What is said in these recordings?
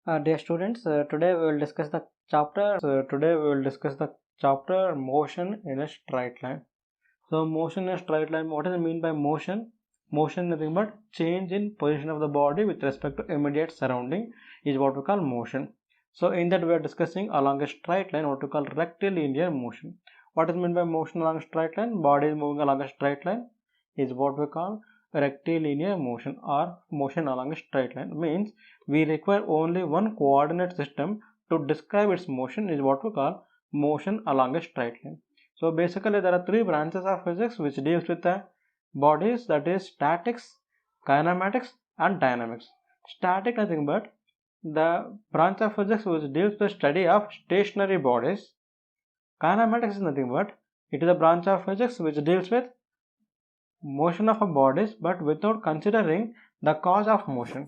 Dear students, today we will discuss the chapter motion in a straight line. So motion in a straight line, what does it mean by motion? Motion is nothing but change in position of the body with respect to immediate surrounding is what we call motion. So in that we are discussing along a straight line what we call rectilinear motion. What is meant by motion along a straight line? Body is moving along a straight line is what we call rectilinear motion or motion along a straight line. Means we require only one coordinate system to describe its motion is what we call motion along a straight line. So basically there are three branches of physics which deals with the bodies, that is statics, kinematics and dynamics. Static nothing but the branch of physics which deals with the study of stationary bodies. Kinematics is nothing but it is a branch of physics which deals with motion of a bodies but without considering the cause of motion.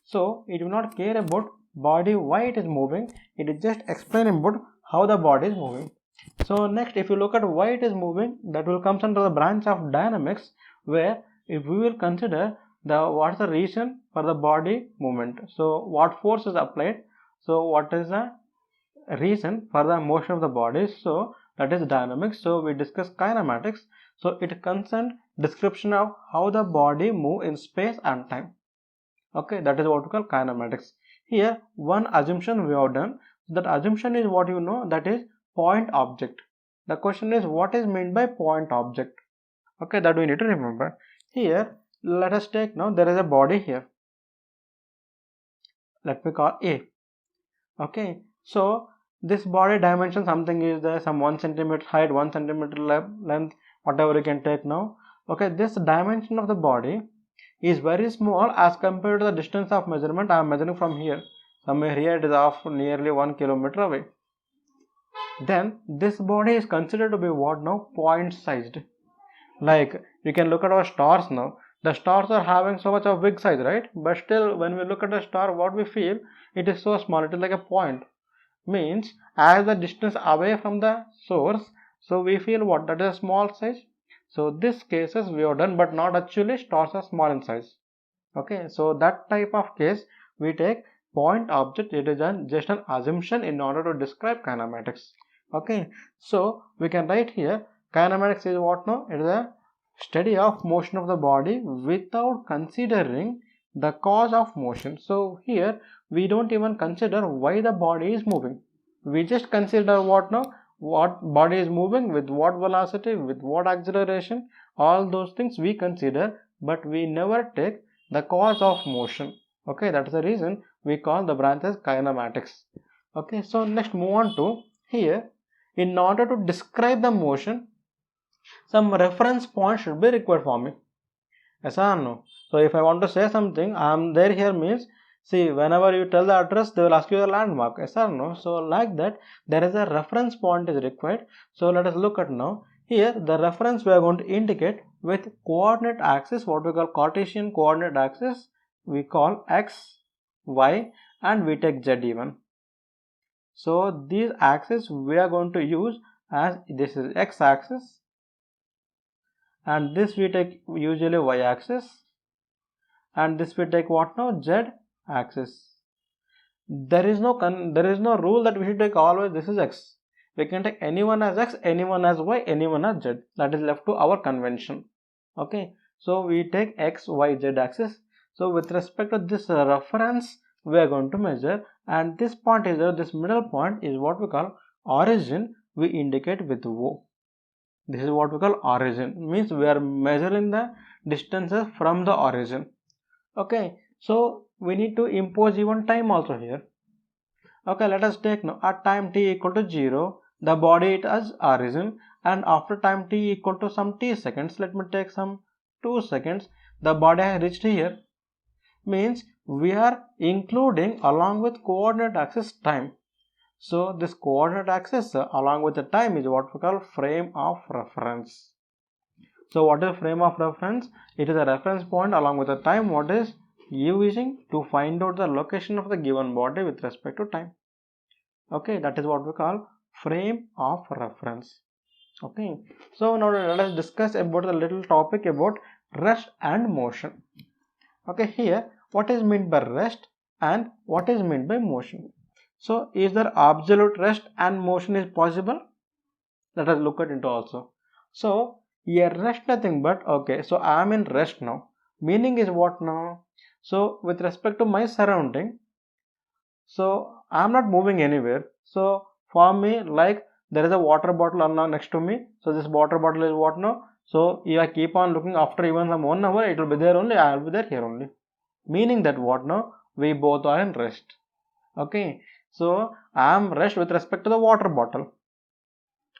So it will not care about body why it is moving, it is just explaining about how the body is moving. So next, if you look at why it is moving, that will come under the branch of dynamics, where if we will consider what is the reason for the body movement. So what force is applied, so what is the reason for the motion of the body, so that is dynamics. So we discuss kinematics, so it concerns description of how the body move in space and time. Okay, that is what we call kinematics. Here one assumption we have done, that assumption is what you know, that is point object. The question is what is meant by point object. Okay, that we need to remember. Here let us take, now there is a body here, let me call A. Okay, so this body dimension something is there, some 1 centimeter height, 1 centimeter length, whatever you can take now. Okay, this dimension of the body is very small as compared to the distance of measurement I am measuring from here. Somewhere here it is of nearly 1 kilometer away. Then this body is considered to be what now? Point sized. Like you can look at our stars now. The stars are having so much of big size, right? But still when we look at the star, what we feel, it is so small, it is like a point. Means as the distance away from the source, so we feel what, that is a small size. So this cases we have done, but not actually stars are small in size. Okay, so that type of case we take point object, it is just an assumption in order to describe kinematics. Okay, so we can write here kinematics is what now? It is a study of motion of the body without considering the cause of motion. So here we don't even consider why the body is moving, we just consider what now, what body is moving, with what velocity, with what acceleration, all those things we consider, but we never take the cause of motion. Okay, that is the reason we call the branch as kinematics. Okay, so next move on to here, in order to describe the motion, some reference point should be required for me. Yes or no? So if I want to say something, I am there here means, see, whenever you tell the address, they will ask you the landmark. Yes or no? So like that, there is a reference point is required. So let us look at now. Here, the reference we are going to indicate with coordinate axis, what we call Cartesian coordinate axis, we call x, y, and we take z even. So these axes we are going to use as, this is x axis, and this we take usually y axis, and this we take what now, z axis. There is no rule that we should take always this is x. We can take anyone as x, anyone as y, anyone as z. That is left to our convention. Okay, so we take x, y, z axis. So with respect to this reference, we are going to measure, and this point is this middle point is what we call origin. We indicate with O. This is what we call origin. Means we are measuring the distances from the origin. Okay, so we need to impose even time also here. Okay, let us take now at time t equal to 0, the body it has origin, and after time t equal to some t seconds, let me take some 2 seconds, the body has reached here. Means we are including along with coordinate axis time. So this coordinate axis along with the time is what we call frame of reference. So what is frame of reference? It is a reference point along with the time what is using to find out the location of the given body with respect to time. Okay, that is what we call frame of reference. Okay, so now let us discuss about the little topic about rest and motion. Okay, here what is meant by rest? and what is meant by motion. So is there absolute rest and motion is possible? Let us look at it also. So here rest nothing but, okay, so I am in rest now. Meaning is what now? So with respect to my surrounding, so I am not moving anywhere. So for me, like there is a water bottle next to me. So this water bottle is what now? So if I keep on looking after even some 1 hour, it will be there only. I will be there here only. Meaning that what now? We both are in rest. Okay. So I am rest with respect to the water bottle.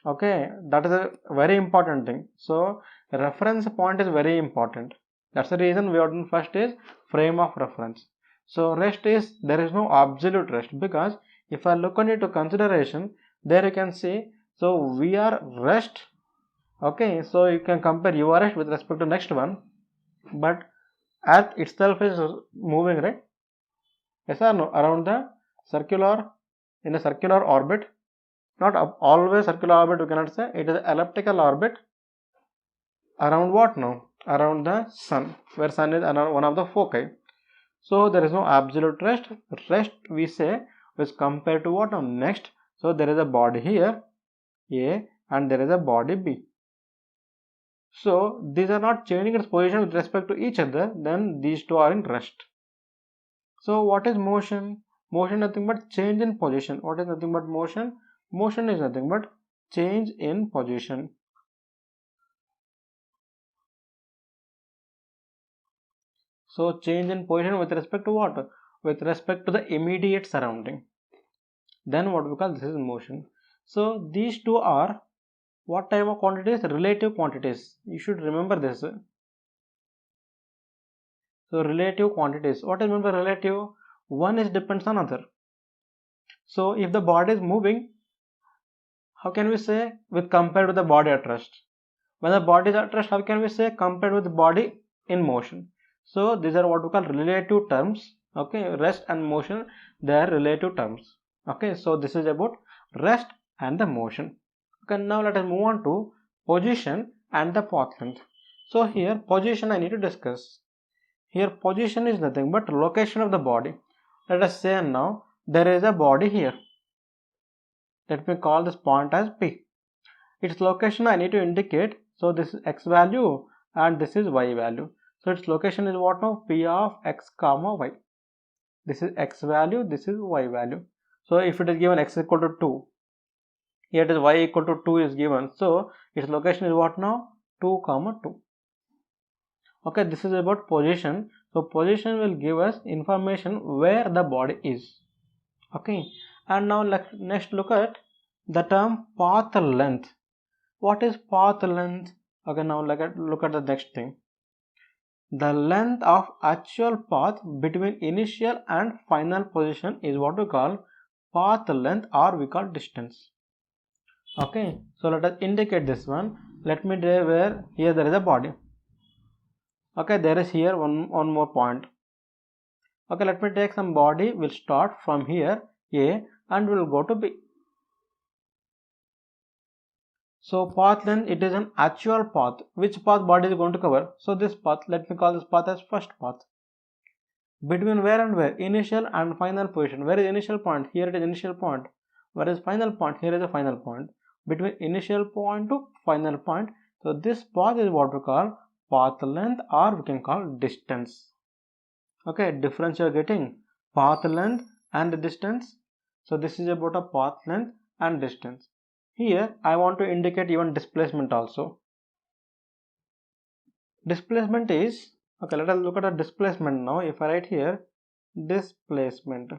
Okay, that is a very important thing. So reference point is very important. That's the reason we are doing first is frame of reference. So rest is, there is no absolute rest, because if I look on it to consideration, there you can see, so we are rest. Okay, so you can compare your rest with respect to next one, but earth itself is moving, right? Yes or no? Around the circular, in a circular orbit. Not always circular orbit, we cannot say. It is an elliptical orbit around what now? Around the sun, where sun is one of the foci. So there is no absolute rest. Rest we say is compared to what now? Next. So there is a body here A and there is a body B. So these are not changing its position with respect to each other. Then these two are in rest. So what is motion? Motion nothing but change in position. What is nothing but motion? Motion is nothing but change in position. So change in position with respect to what? With respect to the immediate surrounding. Then what we call this is motion. So these two are what type of quantities? Relative quantities. You should remember this. So relative quantities. What is meant by relative? One is depends on other. So if the body is moving, how can we say with compared with the body at rest? When the body is at rest, how can we say compared with the body in motion? So these are what we call relative terms. Okay, rest and motion, they are relative terms. Okay, so this is about rest and the motion. Okay, now let us move on to position and the path length. So here position I need to discuss. Here position is nothing but location of the body. Let us say now there is a body here. Let me call this point as P. Its location I need to indicate. So this is x value and this is y value. So its location is what now? P of x comma y. This is x value, this is y value. So if it is given x equal to 2, here it is y equal to 2 is given. So its location is what now? 2 comma 2. Okay, this is about position. So position will give us information where the body is. Okay, and now next look at the term path length. What is path length? Okay, now look at the next thing. The length of actual path between initial and final position is what we call path length, or we call distance. Okay, so let us indicate this one. Let me draw where here there is a body. Okay, there is here one more point. Okay, let me take some body. We'll start from here A and we'll go to B. So path length, it is an actual path. Which path body is going to cover? So this path, let me call this path as first path. Between where and where? Initial and final position. Where is initial point? Here it is initial point. Where is final point? Here is the final point. Between initial point to final point. So this path is what we call path length, or we can call distance. Okay, difference you are getting, path length and distance. So this is about a path length and distance. Here I want to indicate even displacement also. Displacement is, okay, let us look at a displacement now. If I write here displacement,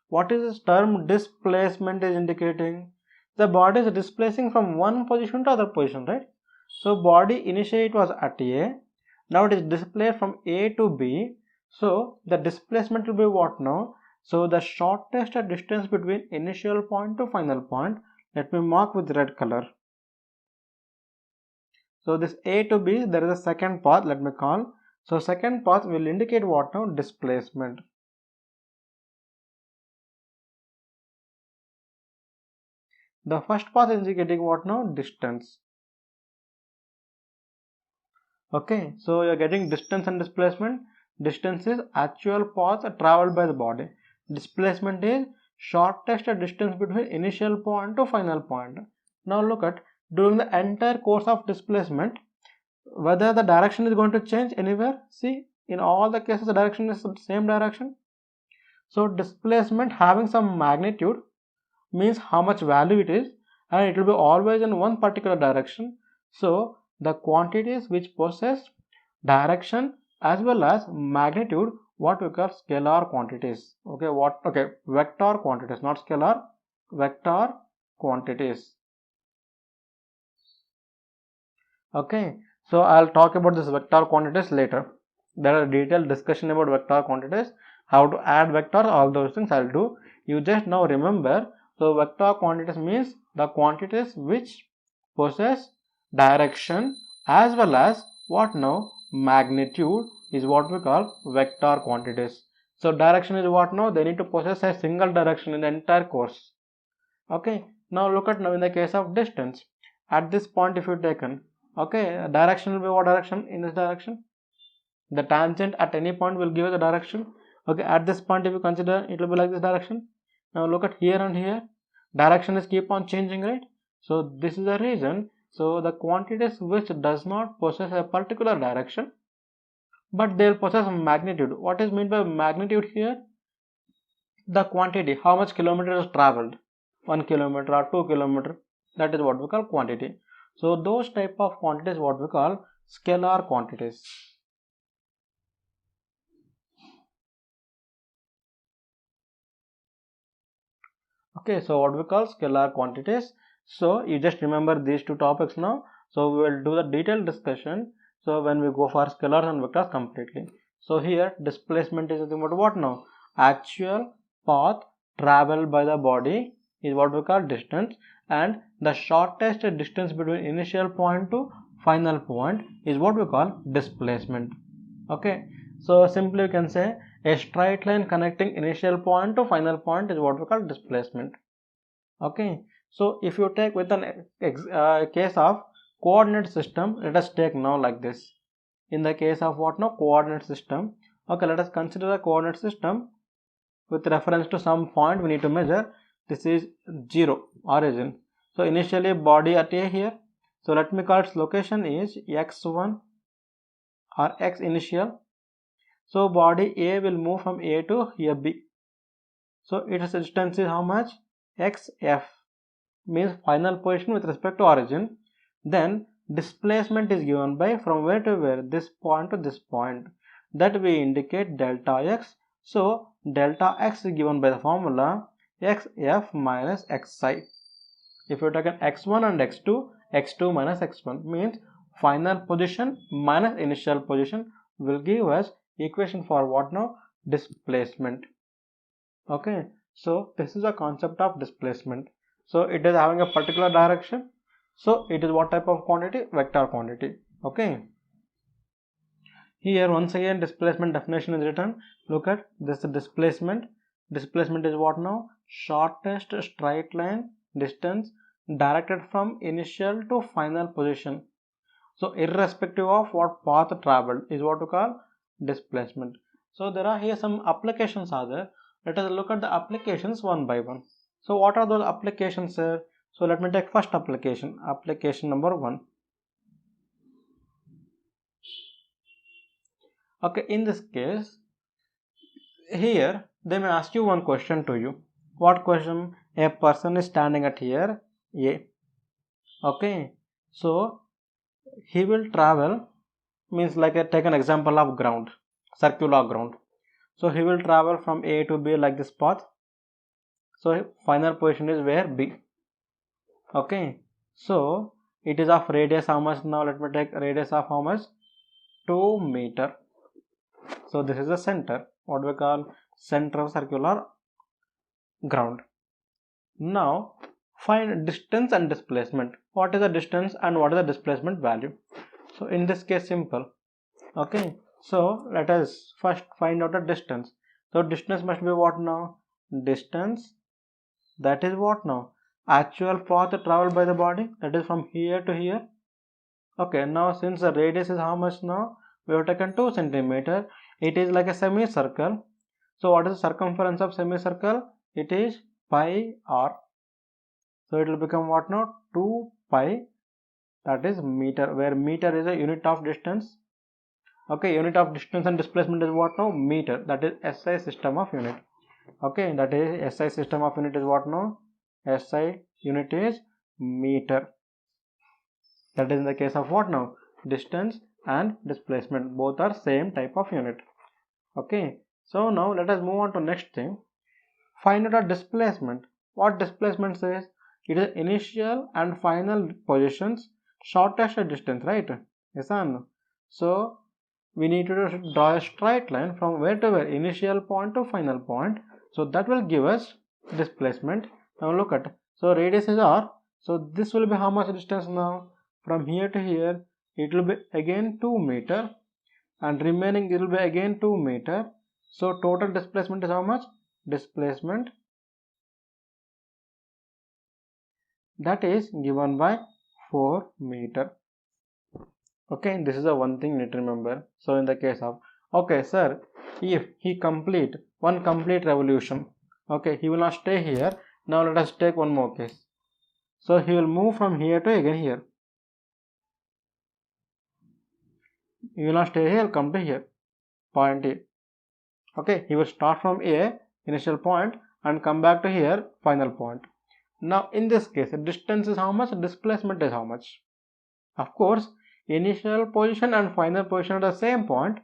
what is this term displacement is indicating? The body is displacing from one position to other position, right? So body initially it was at A, now it is displaced from A to B. So the displacement will be what now? So the shortest distance between initial point to final point, let me mark with red color. So this A to B, there is a second path, let me call. So second path will indicate what now? Displacement. The first path is indicating what now? Distance. Okay, so you are getting distance and displacement. distance is actual path traveled by the body. Displacement is shortest distance between initial point to final point. Now look at, during the entire course of displacement, whether the direction is going to change anywhere. See, in all the cases the direction is the same direction. So displacement having some magnitude means how much value it is, and it will be always in one particular direction. So the quantities which possess direction as well as magnitude, what we call scalar quantities. Vector quantities, not scalar, vector quantities. Okay, so I'll talk about this vector quantities later. There are detailed discussion about vector quantities, how to add vectors, all those things I'll do. You just now remember, so vector quantities means the quantities which possess direction as well as what now, magnitude, is what we call vector quantities. So direction is what now, they need to possess a single direction in the entire course. Okay, now look at now in the case of distance. At this point if you taken, okay, direction will be what direction? In this direction. The tangent at any point will give you the direction. Okay, at this point if you consider, it will be like this direction. Now look at here and here, direction is keep on changing, right? So this is the reason. So the quantities which does not possess a particular direction, but they will possess magnitude. What is meant by magnitude here? The quantity, how much kilometers traveled, 1 kilometer or 2 kilometer, that is what we call quantity. So those type of quantities what we call scalar quantities. Okay, so what we call scalar quantities. So you just remember these two topics now. So we will do the detailed discussion, so when we go for scalars and vectors completely. So here displacement is nothing but what now, actual path traveled by the body is what we call distance, and the shortest distance between initial point to final point is what we call displacement. Okay, so simply you can say a straight line connecting initial point to final point is what we call displacement. Okay, so if you take with an case of coordinate system, let us take now like this. In the case of what now, coordinate system. Okay, let us consider a coordinate system with reference to some point we need to measure. This is 0 origin. So initially body at A here. So let me call its location is x1 or x initial. So body A will move from A to here B. So its distance is how much? Xf, means final position with respect to origin. Then displacement is given by from where to where, this point to this point, that we indicate delta x. So delta x is given by the formula xf minus xi. If you take an x1 and x2, x2 minus x1 means final position minus initial position will give us equation for what now, displacement. Okay, so this is a concept of displacement. So it is having a particular direction, so it is what type of quantity? Vector quantity. Okay, here once again displacement definition is written. Look at this, displacement is what now, shortest straight line distance directed from initial to final position. So irrespective of what path traveled is what we call displacement. So there are here some applications are there. Let us look at the applications one by one. So what are those applications, sir? So let me take first application number 1. Okay, in this case, here they may ask you one question to you. What question? A person is standing at here A. Okay, so he will travel, means like take an example of ground, circular ground. So he will travel from A to B like this path. So final position is where? B. Okay, so it is of radius how much now? Let me take radius of how much? 2 meter. So this is the center, what we call center of circular ground. Now find distance and displacement. What is the distance and what is the displacement value? So in this case simple. Okay, so let us first find out the distance. So distance must be what now? Distance, that is what now? Actual path traveled by the body, that is from here to here. Okay, now since the radius is how much now? We have taken 2 centimeter. It is like a semicircle. So what is the circumference of semicircle? It is pi r. So it will become what now? 2 pi, that is meter, where meter is a unit of distance. Okay, unit of distance and displacement is what now? Meter. That is SI system of unit. Okay, that is SI system of unit is what now? SI unit is meter. That is in the case of what now? Distance and displacement. Both are same type of unit. Okay, so now let us move on to next thing. Find out a displacement. What displacement says? It is initial and final positions, shortest distance, right? Yes or no? So we need to draw a straight line from where to where, initial point to final point. So that will give us displacement. Now look at, so radius is r. So this will be how much distance now? From here to here, it will be again 2 meter, and remaining it will be again 2 meter. So total displacement is how much? Displacement, that is given by 4 meter. Okay, this is the one thing you need to remember. So in the case of, okay sir, if he complete one complete revolution, okay, he will not stay here. Now let us take one more case. So he will move from here to again here. He will not stay here, come to here, point A. Okay, he will start from A, initial point, and come back to here, final point. Now in this case, distance is how much? Displacement is how much? Of course, initial position and final position at the same point,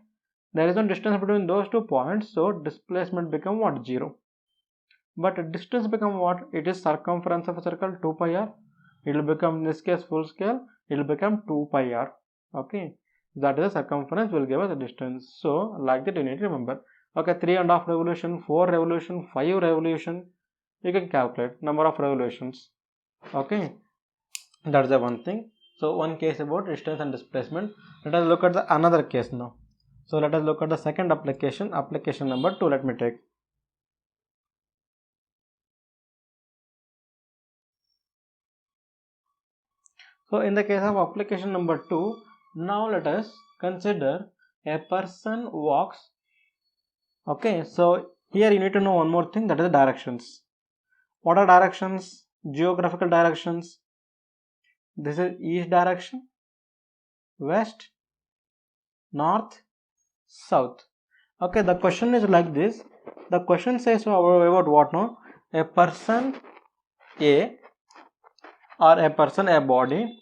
there is no distance between those 2 points, so displacement become what? 0. But distance become what? It is circumference of a circle, 2 pi r. It will become, in this case full scale, it will become 2 pi r. Okay, that is the circumference will give us a distance. So like that you need to remember. Okay, 3.5 revolution, 4 revolution, 5 revolution, you can calculate number of revolutions. Okay, that's the one thing. So one case about distance and displacement. Let us look at the another case now. So let us look at the second application, application number 2. Let me take. So in the case of application number 2, now let us consider a person walks. Okay, so here you need to know one more thing, that is the directions. What are directions? Geographical directions. This is east direction, west, north, south. Okay, the question is like this. The question says about what now? A person A, or a person, a body,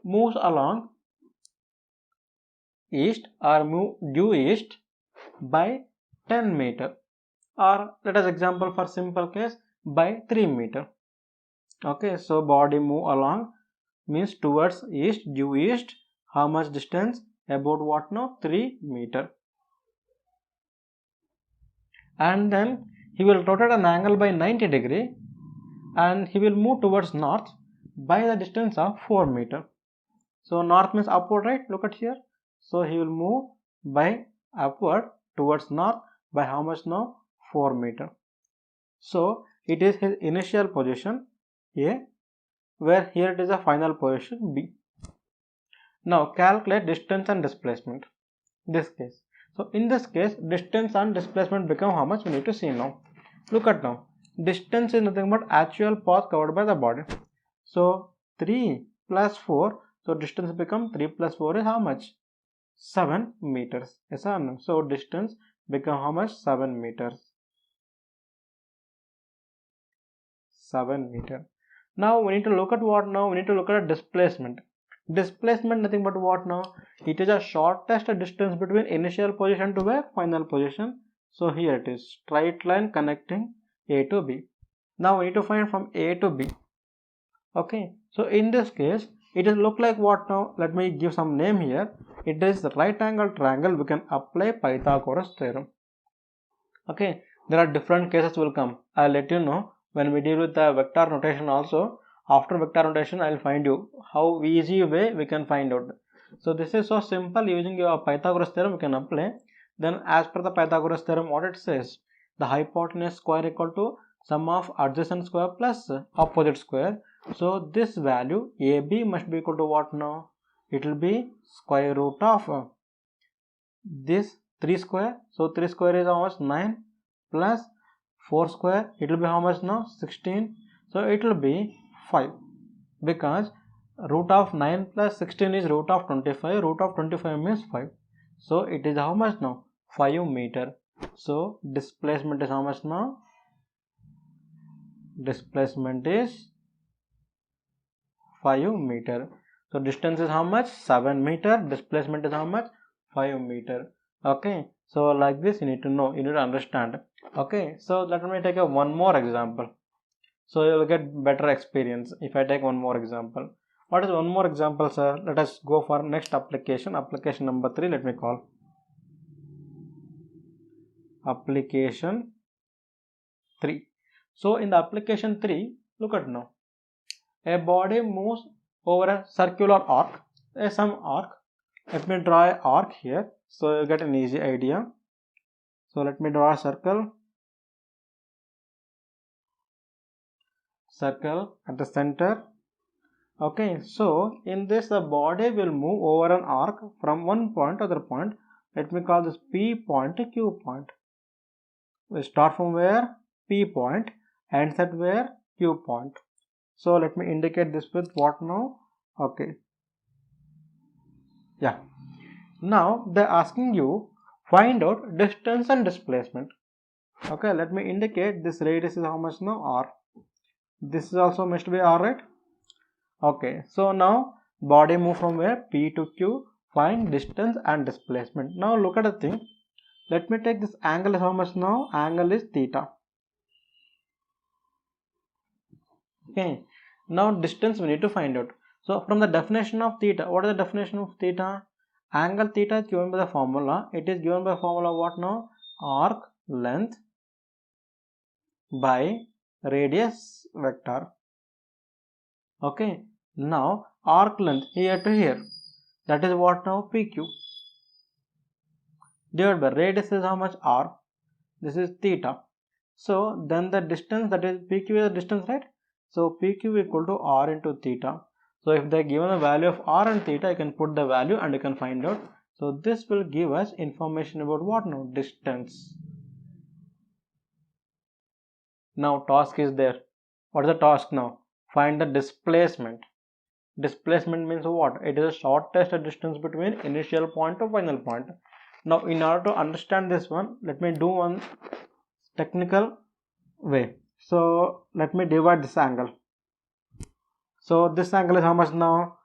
moves along east or move due east by 10 meter, or let us example for simple case by 3 meter. Okay, so body move along means towards east, due east, how much distance? About what now? 3 meter. And then he will rotate an angle by 90 degree, and he will move towards north by the distance of 4 meter. So north means upward, right? Look at here. So he will move by upward towards north by how much now? 4 meter. So it is his initial position A, where here it is a final position B. Now calculate distance and displacement. This case. So in this case, distance and displacement become how much? We need to see now. Look at now. Distance is nothing but actual path covered by the body. So 3 plus 4. So distance become 3 plus 4 is how much? 7 meters. Yes or no? So distance become how much? 7 meters. 7 meter. Now we need to look at what now? We need to look at displacement. Displacement nothing but what now? It is a shortest distance between initial position to where? Final position. So here it is, straight line connecting A to B. Now we need to find from A to B. Okay, so in this case it will look like what now? Let me give some name here. It is the right angle triangle. We can apply Pythagoras theorem. Okay, there are different cases will come. I'll let you know when we deal with the vector notation also. After vector notation, I'll find you how easy way we can find out. So this is so simple. Using your Pythagoras theorem, we can apply. Then as per the Pythagoras theorem, what it says? The hypotenuse square equal to sum of adjacent square plus opposite square. So this value AB must be equal to what now? It will be square root of this 3 square. So 3 square is how much? 9 plus 4 square. It will be how much now? 16. So it will be 5, because root of 9 plus 16 is root of 25. Root of 25 means 5. So it is how much now? 5 meter. So displacement is how much now? Displacement is 5 meter. So distance is how much? 7 meter. Displacement is how much? 5 meter. Okay. So like this you need to know, you need to understand. Okay. So let me take one more example. So you will get better experience if I take one more example. What is one more example, sir? Let us go for next application. Application number 3. Let me call application 3. So in the application 3, look at now. A body moves over a circular arc, some arc. Let me draw an arc here, so you get an easy idea. So let me draw a circle at the center. Okay, so in this the body will move over an arc from one point to other point. Let me call this P point to Q point. We start from where? P point, ends at where? Q point. So let me indicate this with what now? Okay. Yeah. Now they're asking you find out distance and displacement. Okay, let me indicate this radius is how much now? R. This is also must be R, right? Okay, so now body move from where? P to Q. Find distance and displacement. Now look at the thing. Let me take this angle is how much now? Angle is theta. Okay, now distance we need to find out. So from the definition of theta, what is the definition of theta? Angle theta is given by the formula. It is given by formula what now? Arc length by radius vector. Okay, now arc length here to here, that is what now? PQ divided by radius is how much? R. This is theta. So then the distance, that is PQ is the distance, right? So PQ equal to R into theta. So if they are given a value of R and theta, you can put the value and you can find out. So this will give us information about what now? Distance. Now task is there. What is the task now? Find the displacement. Displacement means what? It is the shortest distance between initial point to final point. Now in order to understand this one, let me do one technical way. So let me divide this angle. So this angle is how much now?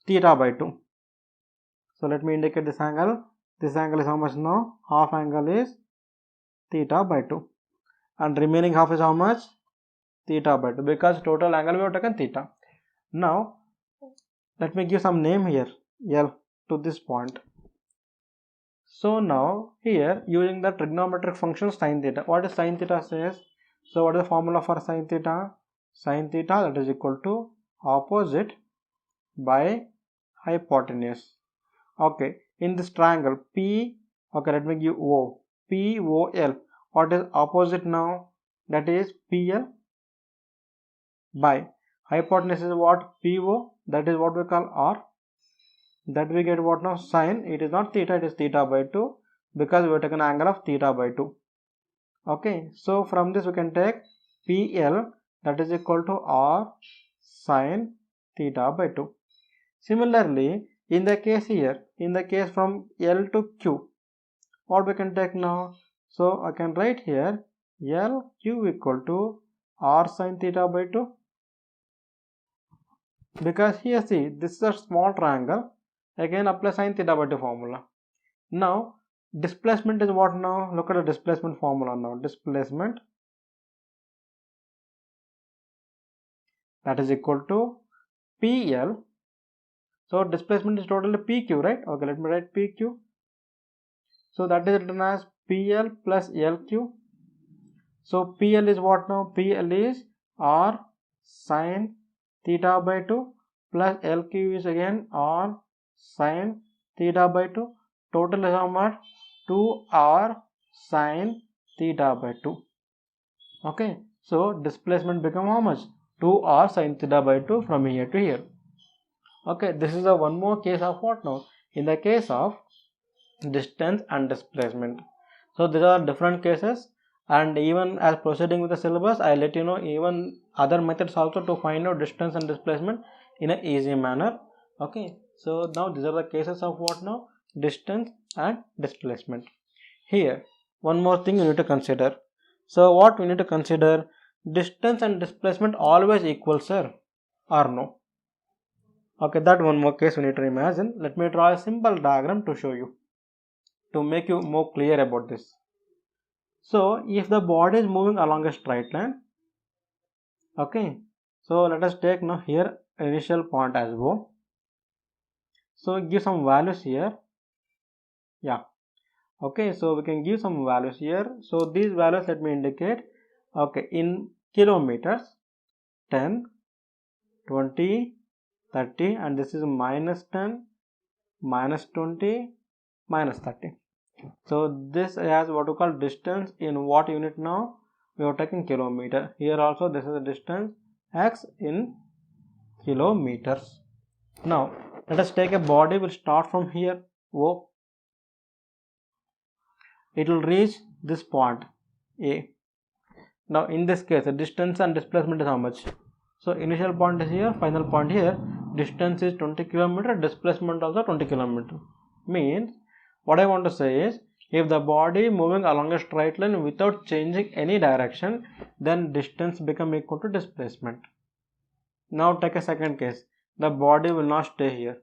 Theta by 2. So let me indicate this angle. This angle is how much now? Half angle is theta by 2. And remaining half is how much? Theta by 2. Because total angle we have taken theta. Now let me give some name here. L to this point. So now here using the trigonometric function sin theta. What is sin theta says? So what is the formula for sin theta? Sin theta, that is equal to opposite by hypotenuse. Okay, in this triangle P, okay, let me give O. POL. What is opposite now? That is PL by hypotenuse is what? PO. That is what we call R. That we get what now? Sin. It is not theta, it is theta by 2, because we have taken angle of theta by 2. Okay, so from this we can take PL, that is equal to R sin theta by 2. Similarly, in the case here, in the case from L to Q, what we can take now? So I can write here LQ equal to R sin theta by 2, because here see, this is a small triangle. Again apply sin theta by 2 formula. Now displacement is what now? Look at the displacement formula now. Displacement, that is equal to PL. So displacement is totally PQ, right? Okay, let me write PQ. So that is written as PL plus LQ. So PL is what now? PL is R sin theta by 2 plus LQ is again R sin theta by 2. Total is how much? 2R sin theta by 2. Okay, so displacement become how much? 2R sin theta by 2 from here to here. Okay, this is a one more case of what now? In the case of distance and displacement. So these are different cases, and even as proceeding with the syllabus, I let you know even other methods also to find out distance and displacement in an easy manner. Okay, so now these are the cases of what now? Distance and displacement. Here one more thing you need to consider. So what we need to consider, distance and displacement always equal, sir, or no? Okay, that one more case we need to imagine. Let me draw a simple diagram to show you, to make you more clear about this. So if the body is moving along a straight line, okay, so let us take now here initial point as O. So give some values here. Yeah, okay, so we can give some values here. So these values let me indicate, okay, in kilometers, 10, 20, 30, and this is minus 10, minus 20, minus 30. So this has what we call distance in what unit now? We are taking kilometer. Here also this is the distance x in kilometers. Now let us take a body, will start from here O. It will reach this point A. Now in this case the distance and displacement is how much? So initial point is here, final point here. Distance is 20 km, displacement also 20 km. Means what I want to say is, if the body moving along a straight line without changing any direction, then distance become equal to displacement. Now take a second case. The body will not stay here.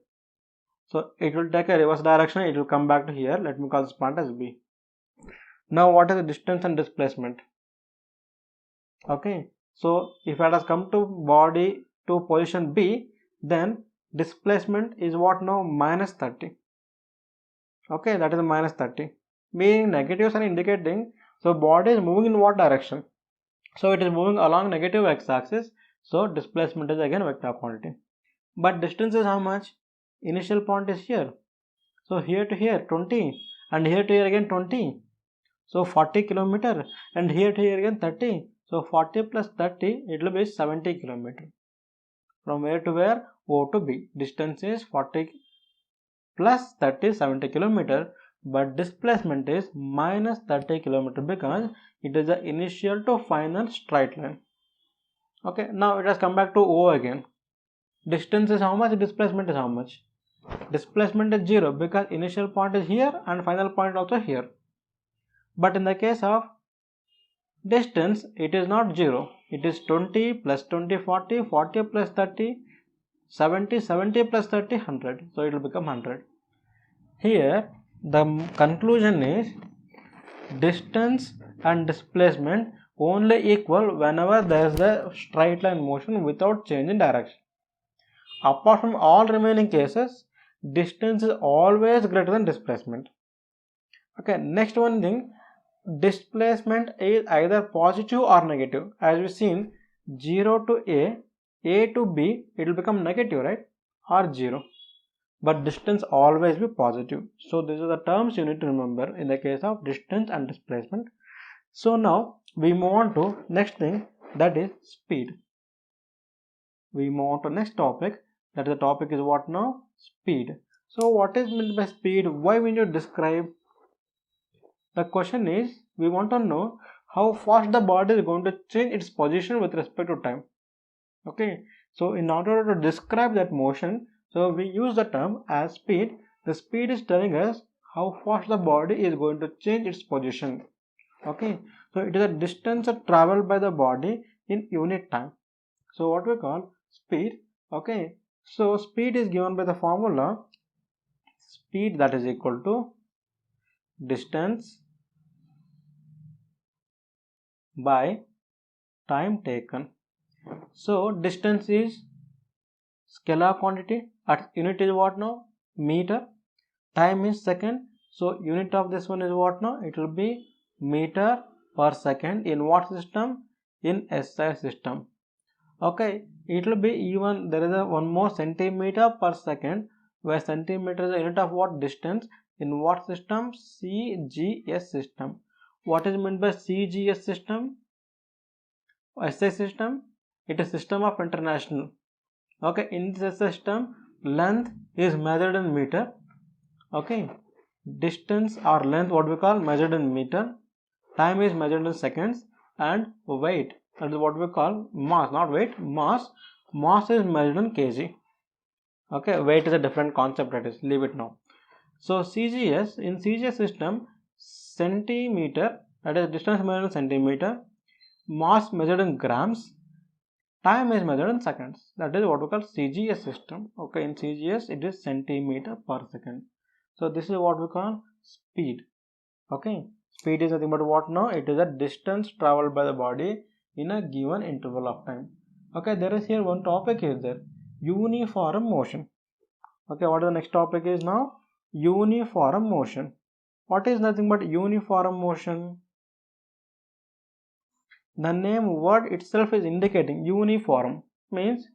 So it will take a reverse direction, it will come back to here. Let me call this point as B. Now what is the distance and displacement? Okay, so if it has come to body to position B, then displacement is what now? Minus 30. Okay, that is minus 30. Meaning negatives are indicating, so body is moving in what direction? So it is moving along negative x-axis, so displacement is again vector quantity. But distance is how much? Initial point is here. So here to here 20, and here to here again 20. So 40 kilometer, and here to here again 30. So 40 plus 30, it will be 70 kilometer. From where to where? O to B. Distance is 40 plus 30, 70 kilometer, but displacement is minus 30 kilometer because it is the initial to final straight line. Okay, now it has come back to O again. Distance is how much? Displacement is how much? Displacement is 0 because initial point is here and final point also here. But in the case of distance, it is not 0. It is 20 plus 20, 40, 40 plus 30, 70, 70 plus 30, 100. So it will become 100. Here the conclusion is distance and displacement only equal whenever there is a straight line motion without change in direction. Apart from all remaining cases, distance is always greater than displacement. Okay, next one thing, displacement is either positive or negative. As we seen, 0 to A to B, it will become negative, right? Or 0. But distance always be positive. So these are the terms you need to remember in the case of distance and displacement. So now we move on to next thing, that is speed. We move on to next topic, that the topic is what now? Speed. So what is meant by speed? Why we need to describe? The question is, we want to know how fast the body is going to change its position with respect to time. Okay, so in order to describe that motion, so we use the term as speed. The speed is telling us how fast the body is going to change its position. Okay, so it is a distance traveled by the body in unit time. So what we call speed. Okay, so speed is given by the formula speed, that is equal to distance by time taken. So distance is scalar quantity, at unit is what now? Meter. Time is second, so unit of this one is what now? It will be meter per second. In what system? In SI system. Okay, it will be even, there is a one more, centimeter per second, where centimeter is a unit of what? Distance. In what system? CGS system. What is meant by CGS system? SI system? It is system of international. Okay, in this system, length is measured in meter. Okay, distance or length, what we call measured in meter, time is measured in seconds, and weight, that is what we call mass, not weight, mass is measured in kg. Okay, weight is a different concept, that is, leave it now. So CGS, in CGS system, centimeter, that is distance measured in centimeter, mass measured in grams, time is measured in seconds, that is what we call CGS system. Okay, in CGS it is centimeter per second. So this is what we call speed. Okay, speed is nothing but what now? It is a distance traveled by the body in a given interval of time. Okay, there is here one topic is there, uniform motion. Okay, what is the next topic is now? Uniform motion. What is nothing but uniform motion? The name word itself is indicating uniform, means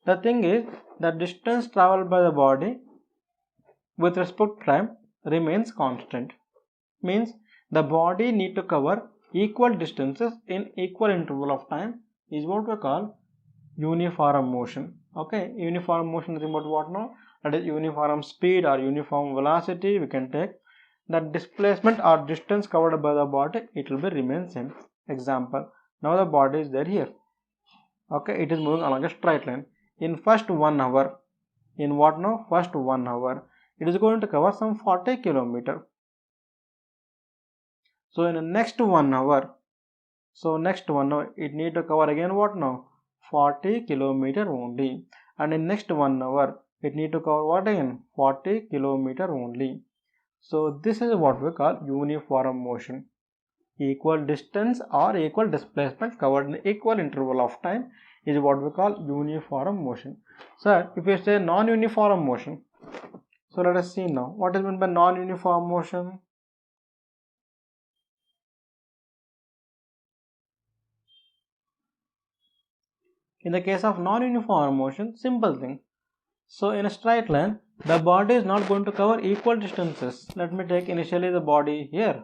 the thing is the distance traveled by the body with respect to time remains constant, means the body need to cover equal distances in equal interval of time is what we call uniform motion. Okay, uniform motion is about what now? That is uniform speed or uniform velocity. We can take the displacement or distance covered by the body, it will be remain same. Example, now the body is there here. Okay, it is moving along a straight line. In first 1 hour, in what now? First 1 hour, it is going to cover some 40 kilometer. So in the next 1 hour, it need to cover again what now? 40 kilometer only. And in next 1 hour, it need to cover what again? 40 kilometer only. So this is what we call uniform motion. Equal distance or equal displacement covered in equal interval of time is what we call uniform motion. Sir, if you say non-uniform motion, so let us see now what is meant by non-uniform motion. In the case of non-uniform motion, simple thing. So in a straight line, the body is not going to cover equal distances. Let me take initially the body here.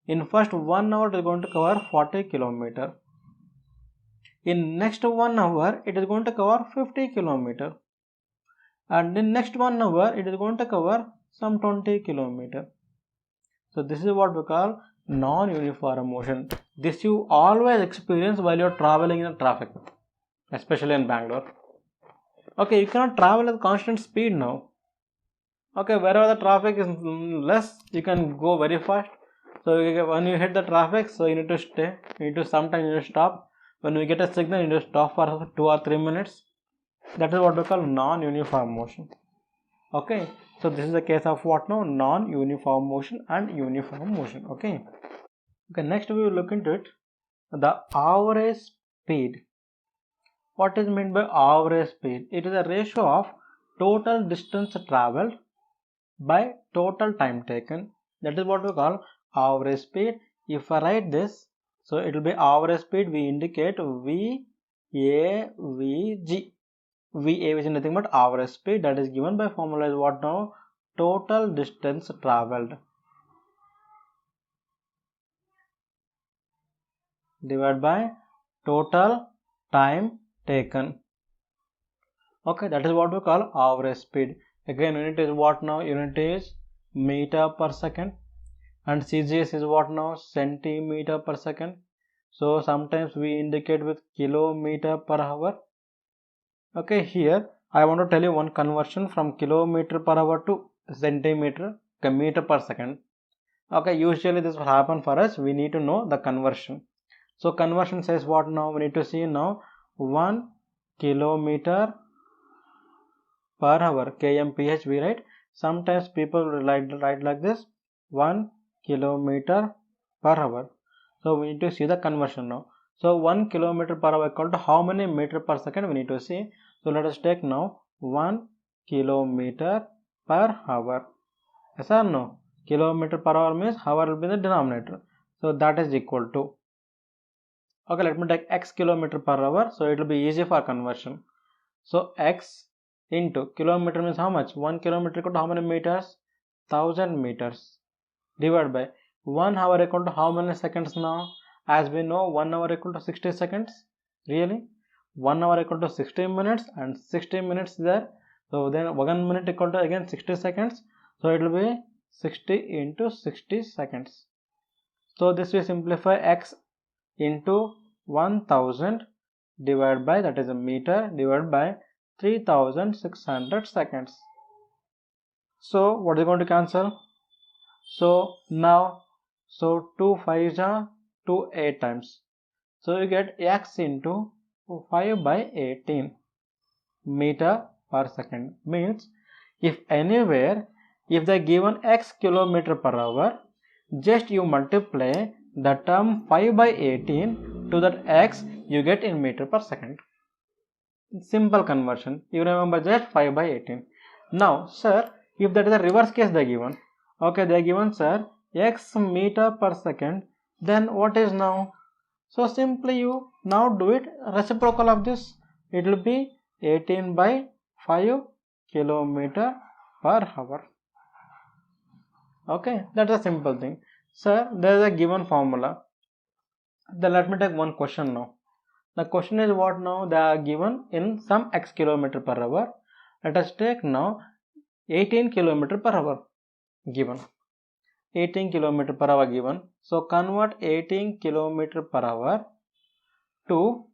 In first 1 hour, it is going to cover 40 kilometer. In next 1 hour, it is going to cover 50 kilometer. And in next 1 hour, it is going to cover some 20 kilometer. So this is what we call non-uniform motion. This you always experience while you are traveling in traffic, especially in Bangalore. Okay, you cannot travel at constant speed now. Okay, wherever the traffic is less, you can go very fast. So when you hit the traffic, so you need to stay. You need to sometimes you need to stop. When we get a signal, you need to stop for 2 or 3 minutes. That is what we call non-uniform motion. Okay, so this is the case of what now? Non-uniform motion and uniform motion. Okay. Okay, next we will look into it. The average speed. What is meant by average speed? It is a ratio of total distance traveled by total time taken. That is what we call average speed. If I write this, so it will be average speed. We indicate VAVG. VA is nothing but average speed, that is given by formula is what now? Total distance traveled divided by total time taken. Okay, that is what we call average speed. Again, unit is what now? Unit is meter per second, and CGS is what now? Centimeter per second. So sometimes we indicate with kilometer per hour. Okay, here I want to tell you one conversion from kilometer per hour to centimeter, meter per second. Okay, usually this will happen for us. We need to know the conversion. So conversion says what now? We need to see now 1 kilometer per hour, kmph we write. Sometimes people write like this, 1 kilometer per hour. So we need to see the conversion now. So 1 kilometer per hour equal to how many meter per second we need to see. So let us take now 1 kilometer per hour. Yes or no? Kilometer per hour means hour will be the denominator. So that is equal to. Okay, let me take x kilometer per hour. So it will be easy for conversion. So x into kilometer means how much? 1 kilometer equal to how many meters? 1000 meters. Divided by 1 hour equal to how many seconds now? As we know, 1 hour equal to 60 seconds. Really? 1 hour equal to 60 minutes and 60 minutes there. So then 1 minute equal to again 60 seconds. So it will be 60 into 60 seconds. So this will simplify x into 1000 divided by, that is a meter, divided by 3600 seconds. So what is going to cancel? So now, so 2 5s are 2 8 times. So you get x into 5 by 18 meter per second. Means if anywhere, if they given x kilometer per hour, just you multiply the term 5 by 18 to that x you get in meter per second. Simple conversion. You remember just 5 by 18. Now sir, if that is a reverse case they given, okay, they given sir x meter per second, then what is now? So simply you now do it reciprocal of this, it will be 18 by 5 kilometer per hour. Okay, that's a simple thing. Sir, there is a given formula. Then let me take one question now. The question is what now? They are given in some x kilometer per hour. Let us take now 18 kilometer per hour given. 18 kilometer per hour given. So convert 18 kilometer per hour to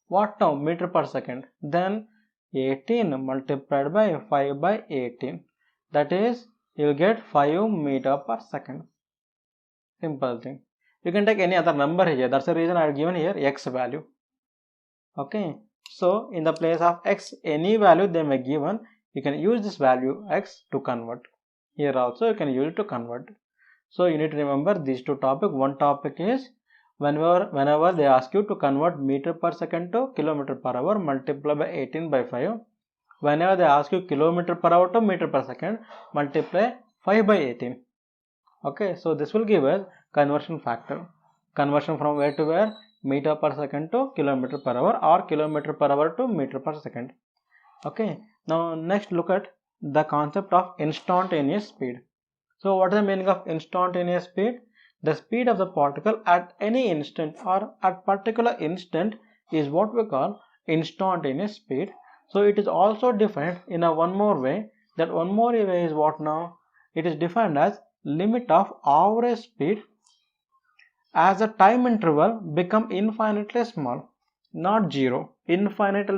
what now? Meter per second. Then 18 multiplied by 5 by 18. That is, you will get 5 meter per second. Simple thing. You can take any other number here. That's the reason I have given here x value. Okay. So in the place of x, any value they may given, you can use this value x to convert. Here also you can use it to convert. So you need to remember these two topics. One topic is whenever they ask you to convert meter per second to kilometer per hour, multiply by 18 by 5. Whenever they ask you kilometer per hour to meter per second, multiply 5 by 18. Okay, so this will give us conversion factor. Conversion from where to where? Meter per second to kilometer per hour, or kilometer per hour to meter per second. Okay, now next look at the concept of instantaneous speed. So what is the meaning of instantaneous speed? The speed of the particle at any instant or at particular instant is what we call instantaneous speed. So it is also defined in a one more way. That one more way is what now? It is defined as limit of average speed as the time interval become infinitely small, not zero. Infinite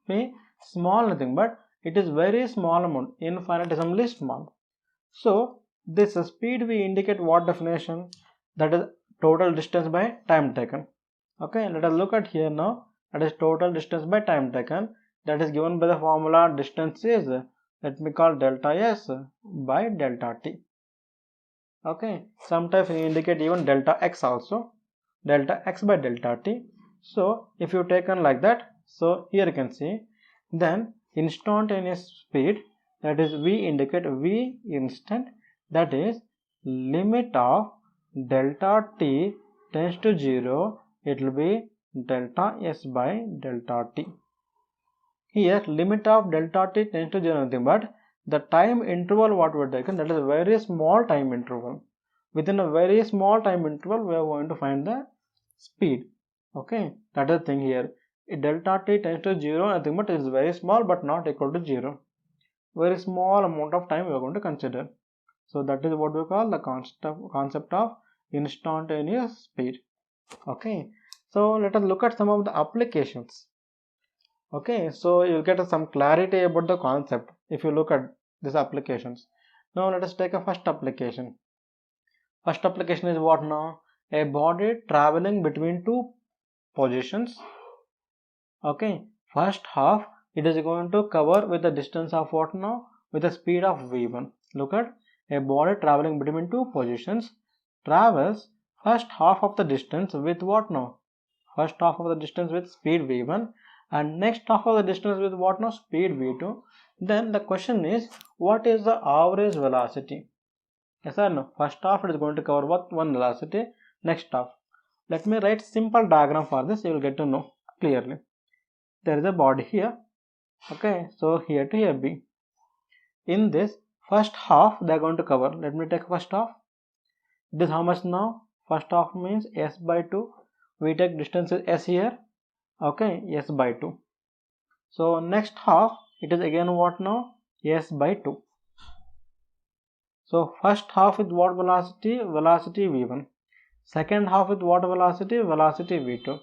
means small nothing, but it is very small amount, infinitesimally small. So this speed we indicate what definition? That is total distance by time taken. Okay, let us look at here now. That is total distance by time taken. That is given by the formula distance is, let me call delta s by delta t. Okay, sometimes we indicate even delta x also, delta x by delta t. So if you taken like that, so here you can see, then instantaneous speed, that is we indicate v instant, that is limit of delta t tends to 0, it will be delta s by delta t. Here limit of delta t tends to 0 nothing but the time interval what we are taken, that is a very small time interval. Within a very small time interval we are going to find the speed. Okay, that is the thing here. Delta t tends to 0 nothing but is very small but not equal to 0. Very small amount of time we are going to consider. So that is what we call the concept of instantaneous speed. Okay, so let us look at some of the applications. Okay, so you get some clarity about the concept if you look at these applications. Now let us take a first application. First application is what now? A body traveling between two positions. Okay, first half it is going to cover with the distance of what now? With the speed of v1. Look at a body traveling between two positions travels first half of the distance with what now? First half of the distance with speed v1 and next half of the distance with what now? Speed v2. Then the question is, what is the average velocity? Yes or no? First half it is going to cover what? One velocity. Next half. Let me write simple diagram for this, you will get to know clearly. There is a body here. Okay, so here to here B. In this first half they are going to cover. Let me take first half. This how much now? First half means s by 2. We take distance is s here. Okay, s by 2. So next half it is again what now? S by 2. So first half with what velocity? Velocity v1. Second half with what velocity? Velocity v2.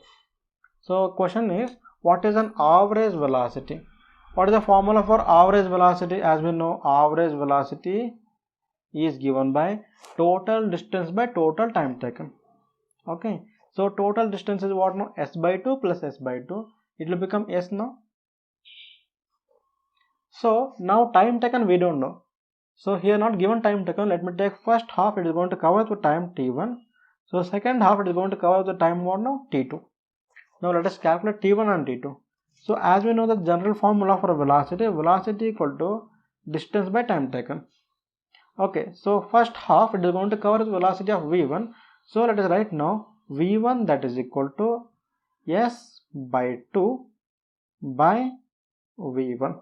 So question is, what is an average velocity? What is the formula for average velocity? As we know, average velocity is given by total distance by total time taken. Okay, so total distance is what now? S by 2 plus S by 2. It will become S now. So now time taken we don't know. So here not given time taken. Let me take first half. It is going to cover the time t1. So second half it is going to cover the time what now? T2. Now let us calculate t1 and t2. So as we know the general formula for velocity, velocity equal to distance by time taken. Okay, so first half it is going to cover the velocity of v1. So let us write now v1, that is equal to s by 2 by v1.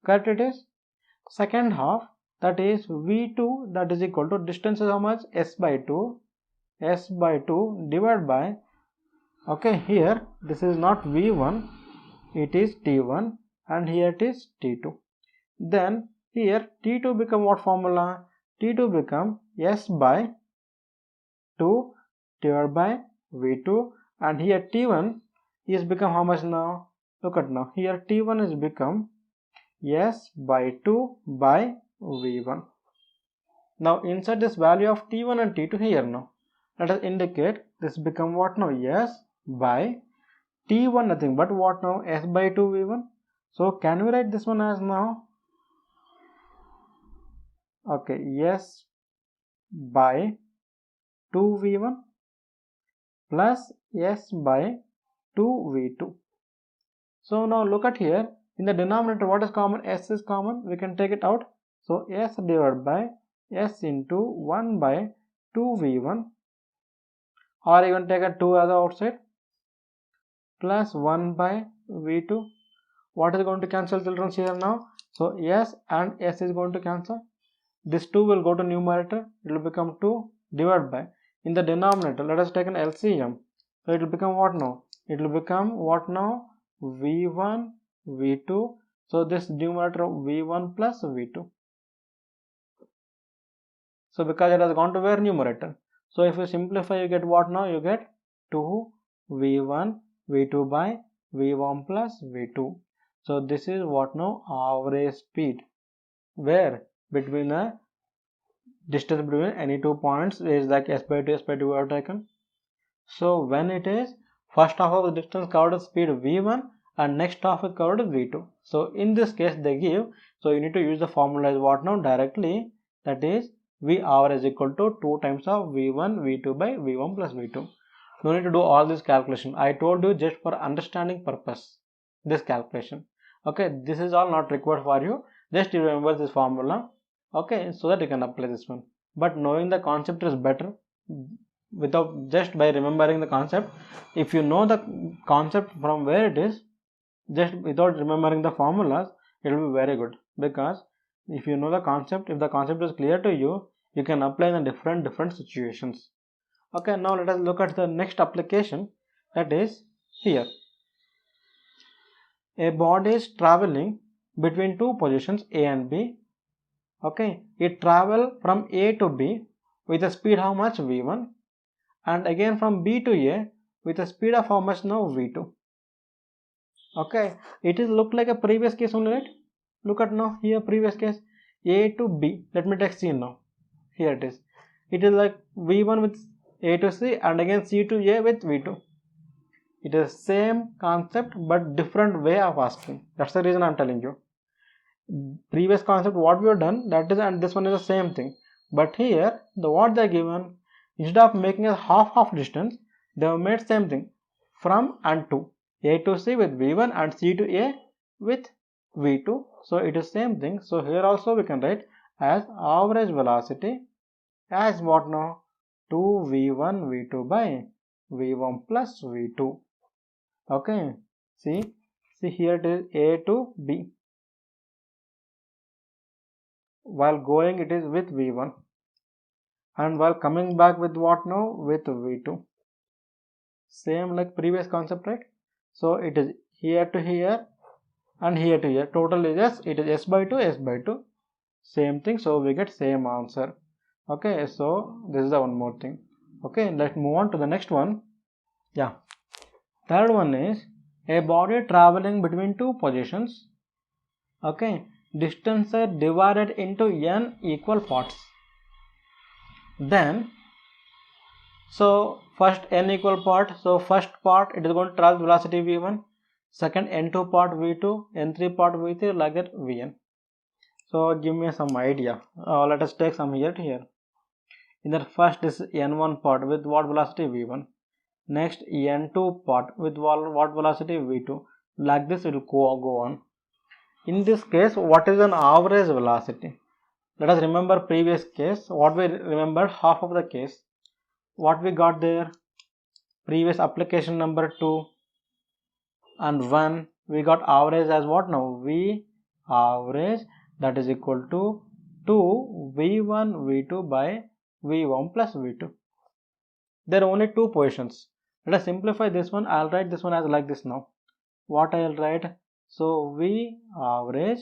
Correct it is. Second half, that is v2, that is equal to distance is how much? S by 2 divided by, okay, here this is not v1, it is t1, and here it is t2. Then here t2 become what formula? T2 become s by 2 divided by v2, and here t1 is become how much now? Look at now, here t1 is become s by 2 by v1. Now insert this value of t1 and t2 here now. Let us indicate this become what now? S by t1, nothing but what now? S by 2 v1. So can we write this one as now? Okay, s by 2 v1 plus s by 2 v2. So now look at here, in the denominator what is common? S is common, we can take it out. So s divided by s into 1 by 2 v1, or even take a 2 as the outside, plus 1 by v2. What is going to cancel, children, here now? So s and s is going to cancel. This 2 will go to numerator, it will become 2 divided by, in the denominator let us take an LCM. So it will become what now? It will become what now? v1 v2. So this numerator v1 plus v2. So because it has gone to where? Numerator. So if you simplify, you get what now? You get 2 v1 v2 by v1 plus v2. So this is what now? Average speed, where between a distance between any 2 points is like s by 2 are taken. So when it is first half of the distance covered with speed v1 and next half is covered with v2. So in this case they give, so you need to use the formula as what now? Directly, that is v average is equal to 2 times of v1 v2 by v1 plus v2. No need to do all this calculation. I told you just for understanding purpose this calculation. Okay, this is all not required for you. Just remember this formula. Okay, so that you can apply this one. But knowing the concept is better. Without just by remembering the concept, if you know the concept from where it is, just without remembering the formulas, it will be very good. Because if you know the concept, if the concept is clear to you, you can apply in different situations. Okay, now let us look at the next application, that is here. A body is traveling between two positions A and B. Okay, it travel from A to B with a speed how much? v1, and again from B to A with a speed of how much now? v2. Okay, it is look like a previous case only, right? Look at now here, previous case A to B. Let me take C now. Here it is. It is like v1 with A to C and again C to A with v2. It is same concept but different way of asking. That's the reason I am telling you. Previous concept what we have done, that is, and this one is the same thing. But here the what they are given, instead of making a half distance, they have made same thing, from and to, A to C with v1 and C to A with v2. So it is same thing. So here also we can write as average velocity as what now? 2v1 v2 by v1 plus v2. Okay, see here it is A to B. While going it is with v1, and while coming back with what now? With v2. Same like previous concept, right? So it is here to here and here to here. Total is s. It is s by 2, s by 2. same thing, so we get same answer. Okay, so this is the one more thing. Okay, let's move on to the next one. Yeah, third one is a body traveling between two positions. Okay, distance are divided into n equal parts. Then so first n equal part, so first part it is going to travel velocity v1, second n2 part v2, n3 part v3, like that vn. So give me some idea. Let us take some here to here. In the first is n1 part with what velocity v1, next n2 part with what velocity v2, like this it will go on. In this case, what is an average velocity? Let us remember previous case. What we remembered, half of the case. What we got there? Previous application number 2 and 1. We got average as what now? V average, that is equal to 2 v1 v2 by v1 plus v2. There are only two positions. Let us simplify this one. I'll write this one as like this now. What I'll write? So v average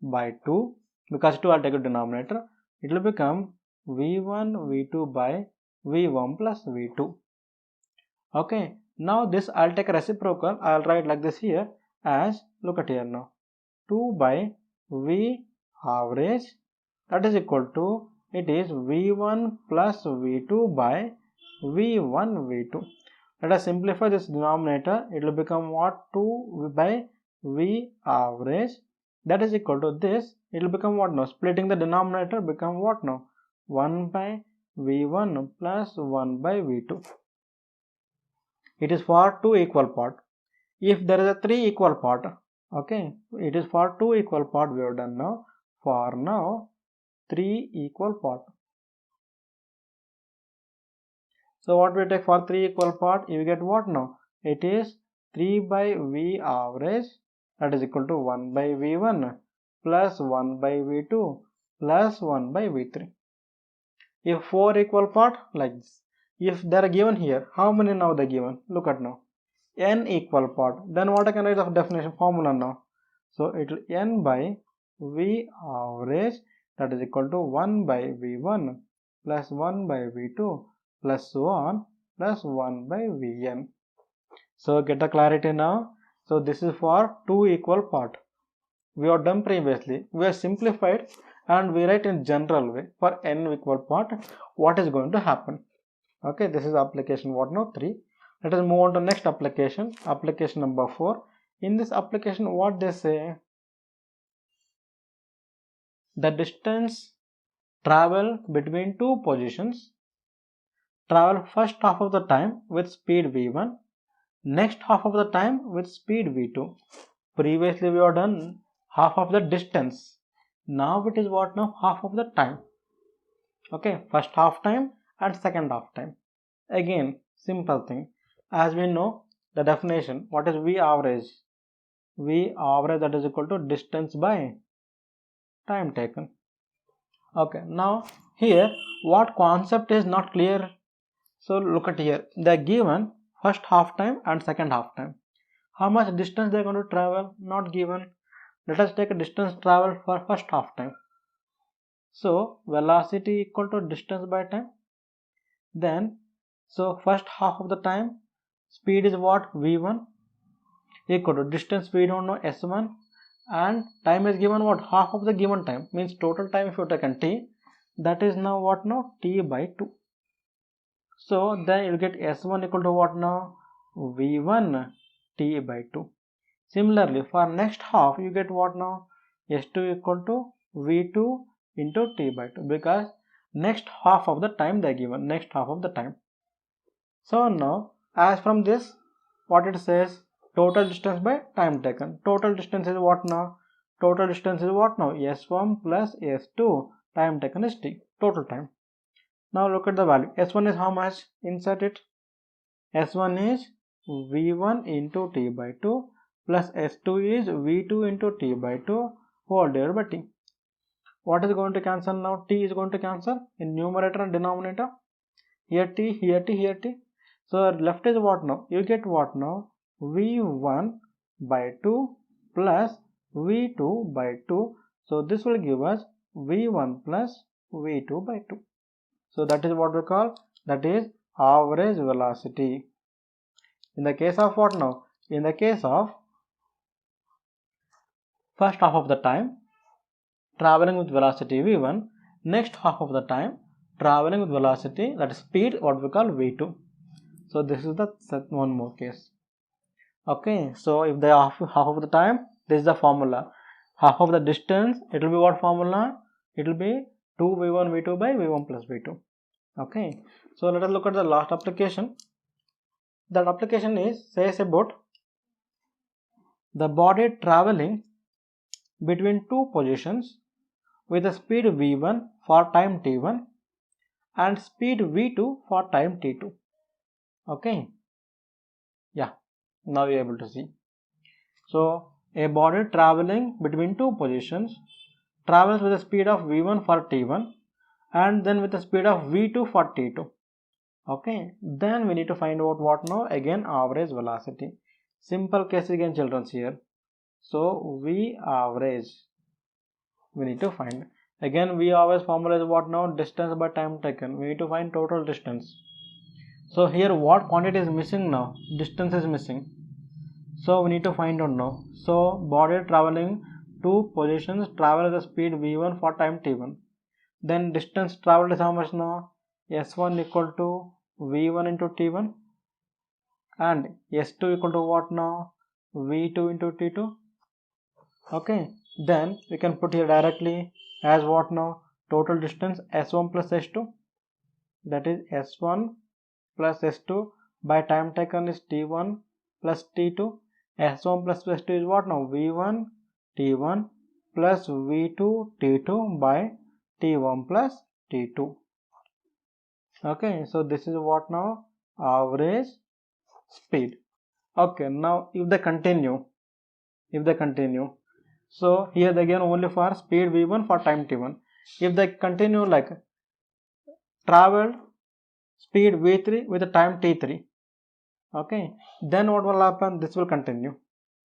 by 2, because 2 I'll take a denominator, it will become v1 v2 by v1 plus v2. Okay, now this I'll take a reciprocal. I'll write like this here as, look at here now, 2 by v average, that is equal to, it is v1 plus v2 by v1 v2. Let us simplify this denominator. It will become what? 2 by v average, that is equal to this. It will become what now? Splitting the denominator become what now? 1 by v1 plus 1 by v2. It is for two equal part. If there is a three equal part, okay, it is for two equal part we have done now. For now, three equal part. So what we take for three equal part, you get what now? It is 3 by v average, that is equal to 1 by v1 plus 1 by v2 plus 1 by v3. If four equal part, like this. If they are given here, how many now they are given? Look at now. N equal part. Then what I can write of definition formula now? So it will n by v average, that is equal to 1 by v1 plus 1 by v2 plus so on plus 1 by vn. So get the clarity now. So this is for two equal part. We have done previously. We have simplified and we write in general way for n equal part what is going to happen. Okay, this is application what now? 3. Let us move on to next application, application number 4. In this application, what they say? The distance travel between two positions travel first half of the time with speed v1, next half of the time with speed v2. Previously we have done half of the distance. Now it is what now? Half of the time. Okay, first half time and second half time. Again, simple thing. As we know the definition, what is v average? V average, that is equal to distance by time taken. Okay, now here what concept is not clear? So look at here, they are given first half time and second half time. How much distance they are going to travel? Not given. Let us take a distance travel for first half time. So velocity equal to distance by time. Then so first half of the time speed is what? v1 equal to distance we don't know, s1, and time is given what? Half of the given time, means total time if you taken t, that is now what now? T by 2. So then you'll get s1 equal to what now? v1 t by 2. Similarly for next half you get what now? s2 equal to v2 into t by 2, because next half of the time they are given, next half of the time. So now as from this what it says? Total distance by time taken. Total distance is what now? Total distance is what now? s1 plus s2, time taken is t, total time. Now look at the value. S1 is how much? Insert it. S1 is v1 into t by 2 plus s2 is v2 into t by 2 whole divided by t. What is going to cancel now? T is going to cancel in numerator and denominator. Here t, here t, here t. So left is what now? You get what now? v1 by 2 plus v2 by 2. So this will give us v1 plus v2 by 2. So that is what we call, that is average velocity. In the case of what now? In the case of first half of the time traveling with velocity v1, next half of the time traveling with velocity, that is speed, what we call v2. So this is the one more case. Okay, so if the half of the time, this is the formula. Half of the distance, it will be what formula? It will be 2v1 v2 by v1 plus v2. Okay, so let us look at the last application. That application says about the body traveling between two positions with a speed v1 for time t1 and speed v2 for time t2. Okay, yeah, now you are able to see. So a body traveling between two positions travels with a speed of v1 for t1 and then with a speed of v2 for t2. Okay, then we need to find out what now? Again, average velocity. Simple case again, children, here. So v average we need to find. Again, v average formula is what now? Distance by time taken. We need to find total distance. So here what quantity is missing now? Distance is missing. So we need to find out now. So body traveling two positions travel at the speed v1 for time t1. Then distance traveled is how much now? S1 equal to v1 into t1 and S2 equal to what now? v2 into t2. Okay, then we can put here directly as what now? Total distance S1 plus S2, that is S1 plus S2 by time taken is t1 plus t2. S1 plus S2 is what now? v1 t1 plus v2 t2 by t1 plus t2. Okay, so this is what now? Average speed. Okay, now if they continue, so here again only for speed v1 for time t1. If they continue like traveled speed v3 with the time t3, okay, then what will happen? This will continue.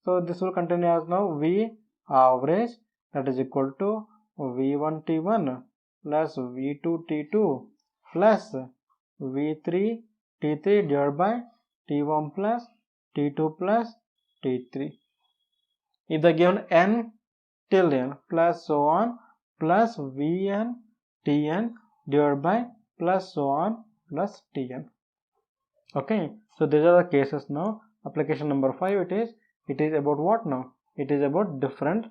So this will continue as now v average, that is equal to v1 t1 plus v2 t2 plus v3 t3 divided by t1 plus t2 plus t3. If they given n till n plus so on plus vn tn divided by plus so on plus tn. Okay, so these are the cases now. Application number 5, it is about what now? It is about different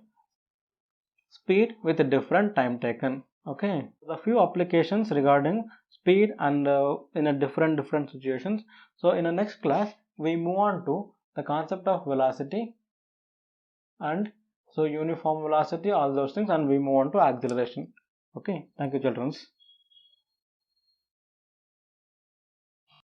speed with a different time taken. Okay, the few applications regarding speed and in a different situations. So in the next class we move on to the concept of velocity and so uniform velocity, all those things, and we move on to acceleration. Okay, thank you, children.